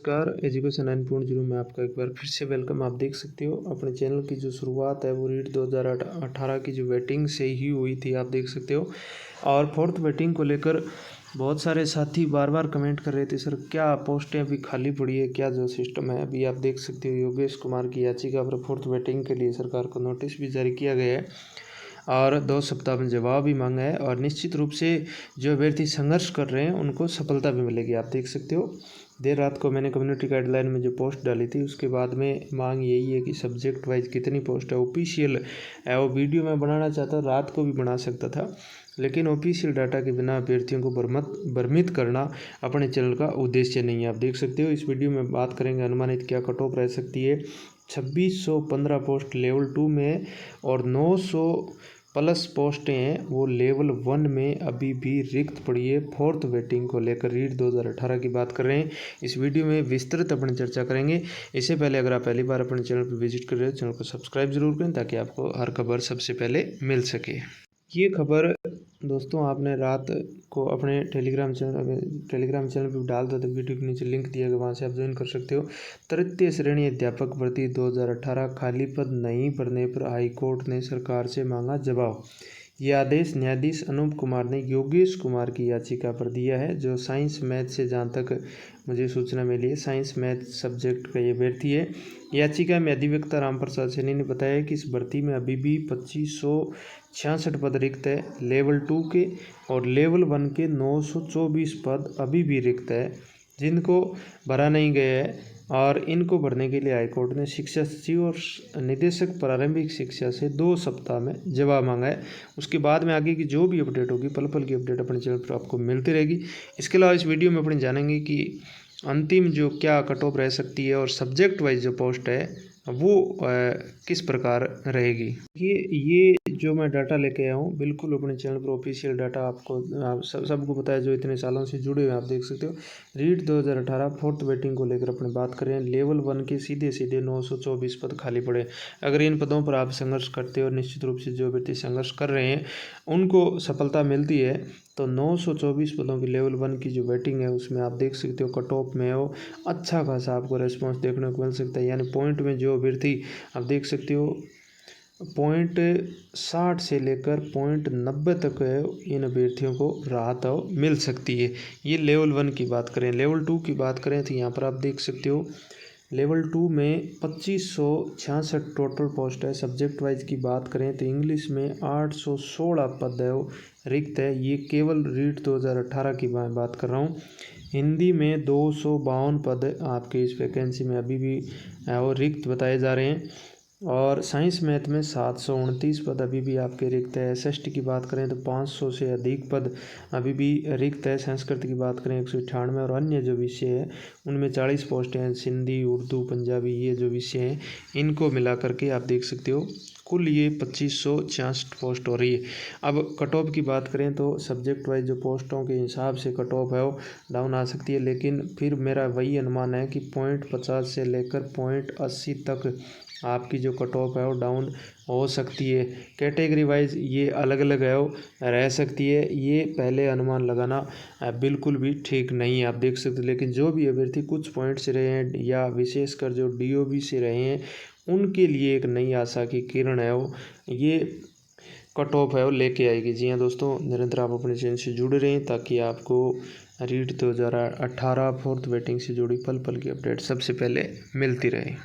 नमस्कार, एजुकेशन 9.0 में आपका एक बार फिर से वेलकम। आप देख सकते हो अपने चैनल की जो शुरुआत है वो रीट 2018 की जो वेटिंग से ही हुई थी, आप देख सकते हो। और फोर्थ वेटिंग को लेकर बहुत सारे साथी बार बार कमेंट कर रहे थे, सर क्या पोस्टें अभी खाली पड़ी है, क्या जो सिस्टम है। अभी आप देख सकते हो योगेश कुमार की याचिका पर फोर्थ वेटिंग के लिए सरकार को नोटिस भी जारी किया गया है और 2 सप्ताह में जवाब भी मांगा है। और निश्चित रूप से जो अभ्यर्थी संघर्ष कर रहे हैं उनको सफलता भी मिलेगी। आप देख सकते हो देर रात को मैंने कम्युनिटी गाइडलाइन में जो पोस्ट डाली थी उसके बाद में मांग यही है कि सब्जेक्ट वाइज कितनी पोस्ट है। ऑफिशियल है वो वीडियो मैं बनाना चाहता, रात को भी बना सकता था, लेकिन ऑफिशियल डाटा के बिना अभ्यर्थियों को भ्रमित करना अपने चैनल का उद्देश्य नहीं है। आप देख सकते हो इस वीडियो में बात करेंगे अनुमानित क्या कट ऑफ रह सकती है। 2615 पोस्ट लेवल 2 में और 900 प्लस पोस्टें हैं वो लेवल 1 में अभी भी रिक्त पड़ी है। फोर्थ वेटिंग को लेकर रीट 2018 की बात कर रहे हैं। इस वीडियो में विस्तृत अपनी चर्चा करेंगे। इससे पहले अगर आप पहली बार अपने चैनल पर विजिट कर रहे हो, चैनल को सब्सक्राइब जरूर करें ताकि आपको हर खबर सबसे पहले मिल सके। ये खबर दोस्तों आपने रात को अपने टेलीग्राम चैनल पर डाल दो, तो वीडियो के नीचे लिंक दिया गया, वहाँ से आप ज्वाइन कर सकते हो। तृतीय श्रेणी अध्यापक भर्ती 2018 खाली पद नहीं भरने पर हाईकोर्ट ने सरकार से मांगा जवाब। यह आदेश न्यायाधीश अनूप कुमार ने योगेश कुमार की याचिका पर दिया है, जो साइंस मैथ से, जहाँ तक मुझे सूचना मिली है, साइंस मैथ सब्जेक्ट का ये अभ्यर्थी है। याचिका में अधिवक्ता रामप्रसाद सैनी ने बताया कि इस भर्ती में अभी भी 2566 पद रिक्त है लेवल 2 के, और लेवल 1 के 924 पद अभी भी रिक्त है जिनको भरा नहीं गया है। और इनको भरने के लिए हाईकोर्ट ने शिक्षा सचिव और निदेशक प्रारंभिक शिक्षा से 2 सप्ताह में जवाब मांगा है। उसके बाद में आगे की जो भी अपडेट होगी, पल पल की अपडेट अपने चैनल पर आपको मिलती रहेगी। इसके अलावा इस वीडियो में अपन जानेंगे कि अंतिम जो क्या कट ऑफ रह सकती है और सब्जेक्ट वाइज जो पोस्ट है वो किस प्रकार रहेगी। ये जो मैं डाटा लेके आया हूँ बिल्कुल अपने चैनल पर ऑफिशियल डाटा आपको सबको पता है जो इतने सालों से जुड़े हुए हैं। आप देख सकते हो रीट 2018 फोर्थ वेटिंग को लेकर अपने बात करें, लेवल 1 के सीधे 924 पद खाली पड़े। अगर इन पदों पर आप संघर्ष करते हो, निश्चित रूप से जो व्यक्ति संघर्ष कर रहे हैं उनको सफलता मिलती है, तो 924 पदों की लेवल 1 की जो वेटिंग है उसमें आप देख सकते हो कट ऑफ में हो अच्छा खासा आपको रेस्पॉन्स देखने को मिल सकता है। यानी पॉइंट में जो अभ्यर्थी आप देख सकते हो पॉइंट 60 से लेकर पॉइंट 90 तक है, इन अभ्यर्थियों को राहत मिल सकती है। ये लेवल 1 की बात करें। लेवल 2 की बात करें तो यहाँ पर आप देख सकते हो लेवल 2 में 2566 टोटल पोस्ट है। सब्जेक्ट वाइज की बात करें तो इंग्लिश में 816 पद है वो रिक्त है। ये केवल रीट 2018 की मैं बात कर रहा हूँ। हिंदी में 252 पद आपके इस वैकेंसी में अभी भी वो रिक्त बताए जा रहे हैं। और साइंस मैथ में 729 पद अभी भी आपके रिक्त है। एसएसटी की बात करें तो 500 से अधिक पद अभी भी रिक्त है। संस्कृत की बात करें 198, और अन्य जो विषय है उनमें 40 पोस्टें हैं। सिंधी, उर्दू, पंजाबी ये जो विषय हैं इनको मिला करके आप देख सकते हो कुल ये 2566 पोस्ट हो रही है। अब कट ऑफ की बात करें तो सब्जेक्ट वाइज जो पोस्टों के हिसाब से कट ऑफ है वो डाउन आ सकती है, लेकिन फिर मेरा वही अनुमान है कि 0.50 से लेकर 0.80 तक आपकी जो कट ऑफ है वो डाउन हो सकती है। कैटेगरी वाइज ये अलग अलग है वो रह सकती है। ये पहले अनुमान लगाना बिल्कुल भी ठीक नहीं है, आप देख सकते हो। लेकिन जो भी अभ्यर्थी कुछ पॉइंट से रहे हैं या विशेषकर जो डीओबी से रहे हैं उनके लिए एक नई आशा की किरण है वो ये कट ऑफ है वो लेके आएगी। जी हाँ दोस्तों, निरंतर आप अपने चैनल से जुड़े रहें ताकि आपको रीट 2018 फोर्थ वेटिंग से जुड़ी पल पल की अपडेट सबसे पहले मिलती रहे।